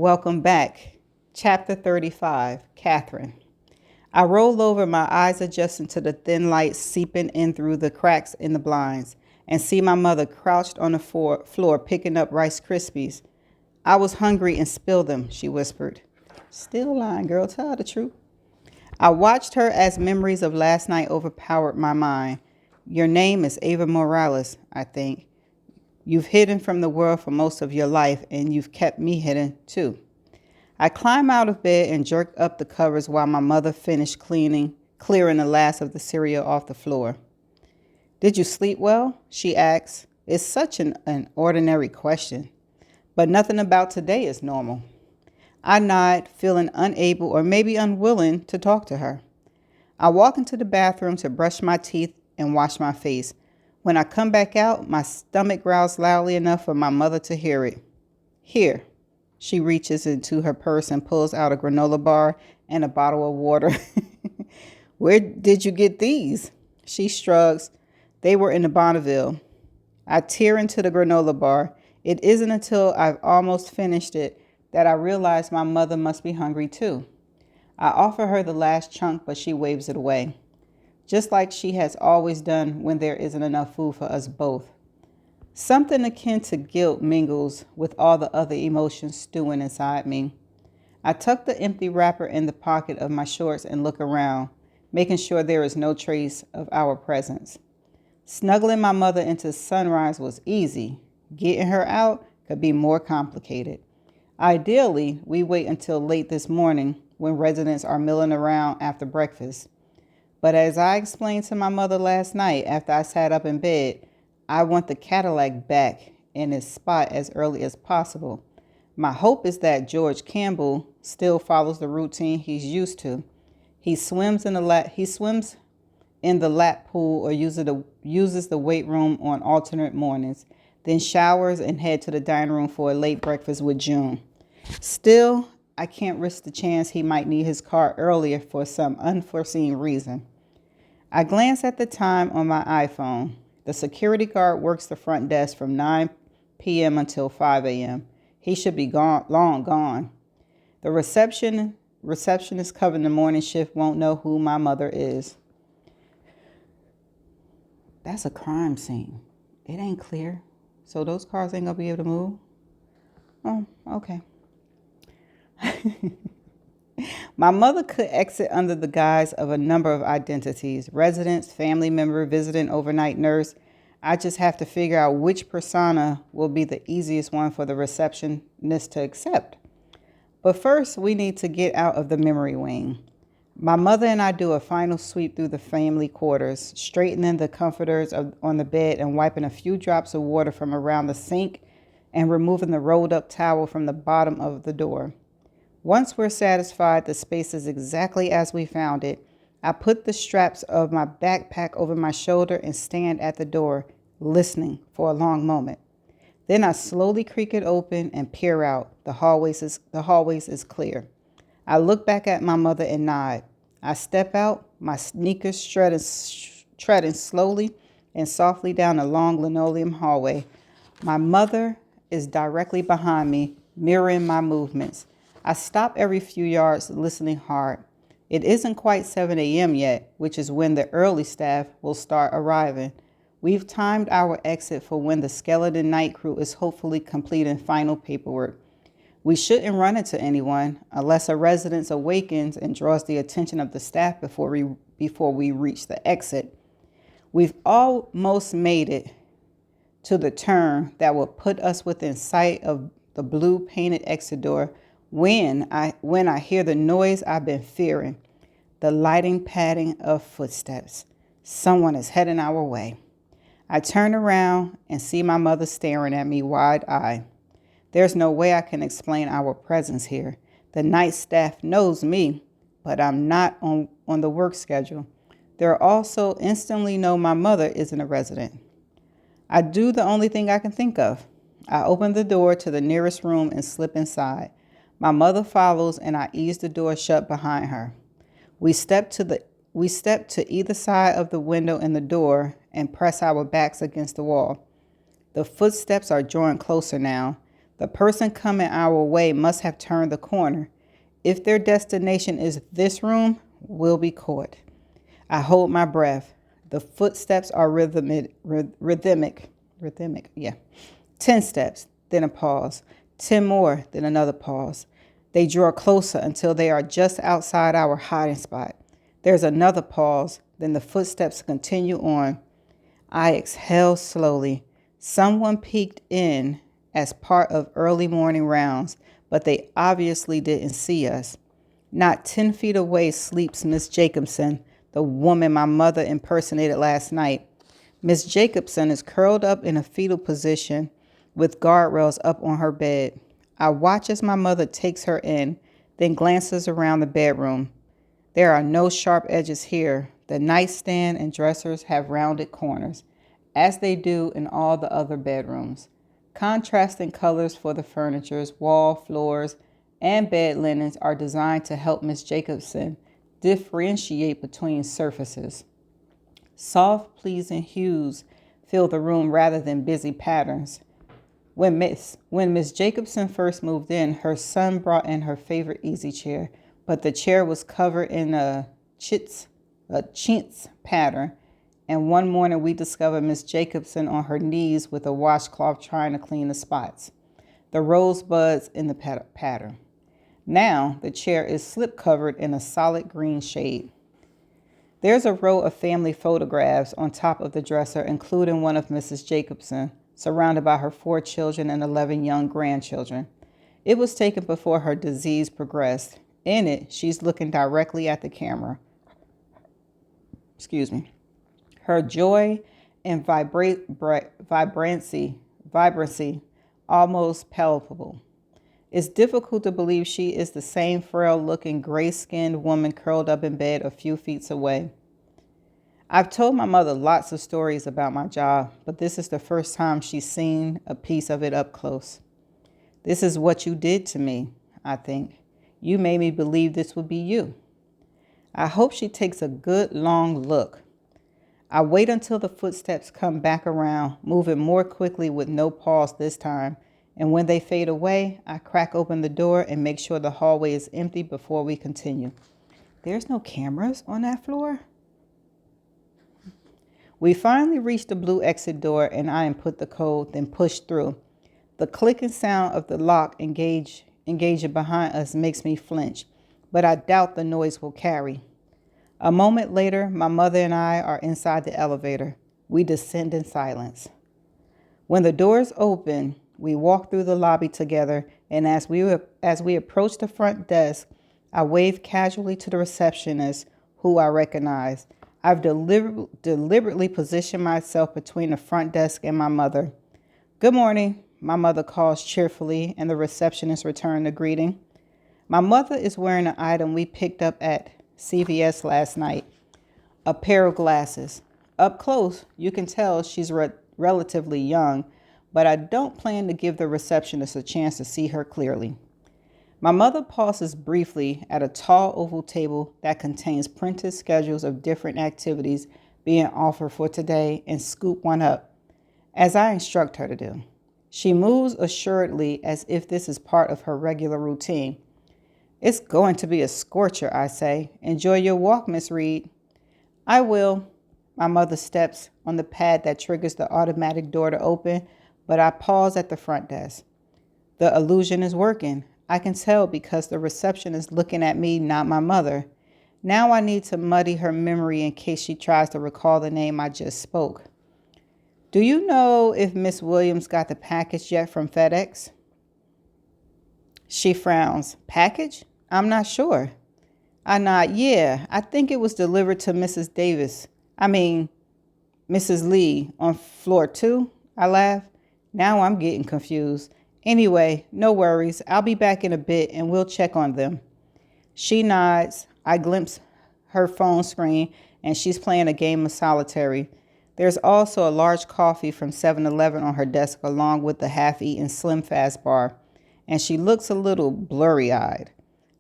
Welcome back. Chapter 35, Catherine. I roll over, my eyes adjusting to the thin light seeping in through the cracks in the blinds, and see my mother crouched on the floor picking up Rice Krispies. I was hungry and spilled them, she whispered. Still lying, girl, tell her the truth. I watched her as memories of last night overpowered my mind. Your name is Ava Morales, I think. You've hidden from the world for most of your life, and you've kept me hidden too. I climbed out of bed and jerked up the covers while my mother finished clearing the last of the cereal off the floor. Did you sleep well? She asked. It's such an ordinary question, but nothing about today is normal. I nod, feeling unable or maybe unwilling to talk to her. I walk into the bathroom to brush my teeth and wash my face. When I come back out, my stomach growls loudly enough for my mother to hear it. Here. She reaches into her purse and pulls out a granola bar and a bottle of water. Where did you get these? She shrugs. They were in the Bonneville. I tear into the granola bar. It isn't until I've almost finished it that I realize my mother must be hungry too. I offer her the last chunk, but she waves it away, just like she has always done when there isn't enough food for us both. Something akin to guilt mingles with all the other emotions stewing inside me. I tuck the empty wrapper in the pocket of my shorts and look around, making sure there is no trace of our presence. Snuggling my mother into sunrise was easy. Getting her out could be more complicated. Ideally, we wait until late this morning when residents are milling around after breakfast. But as I explained to my mother last night after I sat up in bed, I want the Cadillac back in its spot as early as possible. My hope is that George Campbell still follows the routine he's used to. He swims in the lap pool or uses the weight room on alternate mornings, then showers and head to the dining room for a late breakfast with June. Still, I can't risk the chance he might need his car earlier for some unforeseen reason. I glance at the time on my iPhone. The security guard works the front desk from 9 p.m. until 5 a.m. He should be long gone. The receptionist covering the morning shift won't know who my mother is. That's a crime scene. It ain't clear. So those cars ain't gonna be able to move? Oh, okay. My mother could exit under the guise of a number of identities: residents, family member, visiting overnight nurse. I just have to figure out which persona will be the easiest one for the receptionist to accept. But first, we need to get out of the memory wing. My mother and I do a final sweep through the family quarters, straightening the comforters on the bed and wiping a few drops of water from around the sink and removing the rolled up towel from the bottom of the door. Once we're satisfied the space is exactly as we found it, I put the straps of my backpack over my shoulder and stand at the door, listening for a long moment. Then I slowly creak it open and peer out. The hallways is clear. I look back at my mother and nod. I step out, my sneakers treading slowly and softly down a long linoleum hallway. My mother is directly behind me, mirroring my movements. I stop every few yards, listening hard. It isn't quite 7 a.m. yet, which is when the early staff will start arriving. We've timed our exit for when the skeleton night crew is hopefully completing final paperwork. We shouldn't run into anyone unless a resident awakens and draws the attention of the staff before we reach the exit. We've almost made it to the turn that will put us within sight of the blue painted exit door when I hear the noise I've been fearing, the lighting padding of footsteps. Someone is heading our way. I turn around and see my mother staring at me wide-eyed. There's no way I can explain our presence here. The night staff knows me, but I'm not on the work schedule. They also instantly know my mother isn't a resident. I do the only thing I can think of. I open the door to the nearest room and slip inside. My mother follows, and I ease the door shut behind her. We step to either side of the window and the door and press our backs against the wall. The footsteps are drawing closer now. The person coming our way must have turned the corner. If their destination is this room, we'll be caught. I hold my breath. The footsteps are rhythmic. Yeah. 10 steps, then a pause. 10 more, then another pause. They draw closer until they are just outside our hiding spot. There's another pause, then the footsteps continue on. I exhale slowly. Someone peeked in as part of early morning rounds, but they obviously didn't see us. Not 10 feet away sleeps Miss Jacobson, the woman my mother impersonated last night. Miss Jacobson is curled up in a fetal position with guardrails up on her bed. I watch as my mother takes her in, then glances around the bedroom. There are no sharp edges here. The nightstand and dressers have rounded corners, as they do in all the other bedrooms. Contrasting colors for the furnitures, wall, floors, and bed linens are designed to help Miss Jacobson differentiate between surfaces. Soft, pleasing hues fill the room rather than busy patterns. When Miss Jacobson first moved in, her son brought in her favorite easy chair, but the chair was covered in a chintz pattern. And one morning we discovered Miss Jacobson on her knees with a washcloth trying to clean the spots, the rosebuds in the pattern. Now the chair is slip covered in a solid green shade. There's a row of family photographs on top of the dresser, including one of Mrs. Jacobson, surrounded by her 4 children and 11 young grandchildren. It was taken before her disease progressed. In it, she's looking directly at the camera. Her joy and vibrancy, almost palpable. It's difficult to believe she is the same frail-looking, gray-skinned woman curled up in bed a few feet away. I've told my mother lots of stories about my job, but this is the first time she's seen a piece of it up close. This is what you did to me, I think. You made me believe this would be you. I hope she takes a good long look. I wait until the footsteps come back around, moving more quickly with no pause this time. And when they fade away, I crack open the door and make sure the hallway is empty before we continue. There's no cameras on that floor? We finally reach the blue exit door and I input the code, then push through. The clicking sound of the lock engaging behind us makes me flinch, but I doubt the noise will carry. A moment later, my mother and I are inside the elevator. We descend in silence. When the doors open, we walk through the lobby together, and as we approach the front desk, I wave casually to the receptionist, who I recognize. I've deliberately positioned myself between the front desk and my mother. "Good morning," my mother calls cheerfully, and the receptionist returns the greeting. My mother is wearing an item we picked up at CVS last night, a pair of glasses. Up close, you can tell she's relatively young, but I don't plan to give the receptionist a chance to see her clearly. My mother pauses briefly at a tall oval table that contains printed schedules of different activities being offered for today and scoop one up, as I instruct her to do. She moves assuredly as if this is part of her regular routine. "It's going to be a scorcher," I say. "Enjoy your walk, Miss Reed." "I will." My mother steps on the pad that triggers the automatic door to open, but I pause at the front desk. The illusion is working. I can tell because the receptionist is looking at me, not my mother. Now I need to muddy her memory in case she tries to recall the name I just spoke. "Do you know if Miss Williams got the package yet from FedEx?" She frowns. "Package? I'm not sure." I nod. "Yeah, I think it was delivered to Mrs. Lee on floor 2. I laugh. Now I'm getting confused. "Anyway, no worries. I'll be back in a bit and we'll check on them." She nods. I glimpse her phone screen and she's playing a game of solitaire. There's also a large coffee from 7-Eleven on her desk along with the half-eaten Slim Fast bar, and she looks a little blurry-eyed.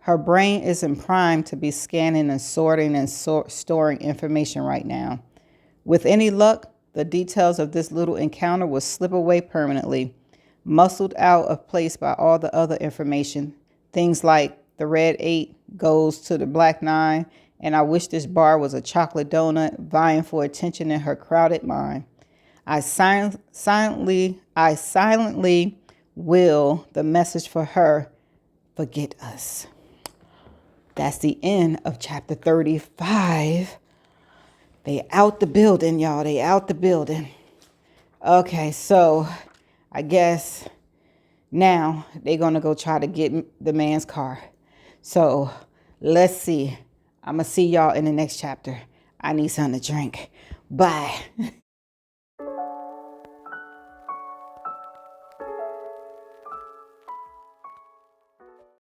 Her brain isn't primed to be scanning and sorting and storing information right now. With any luck, the details of this little encounter will slip away permanently. muscled out of place by all the other information. Things like the red 8 goes to the black 9, and I wish this bar was a chocolate donut vying for attention in her crowded mind. I silently will the message for her, forget us. That's the end of chapter 35. They out the building, y'all. They out the building. Okay, so I guess now they're going to go try to get the man's car. So let's see. I'm going to see y'all in the next chapter. I need something to drink. Bye.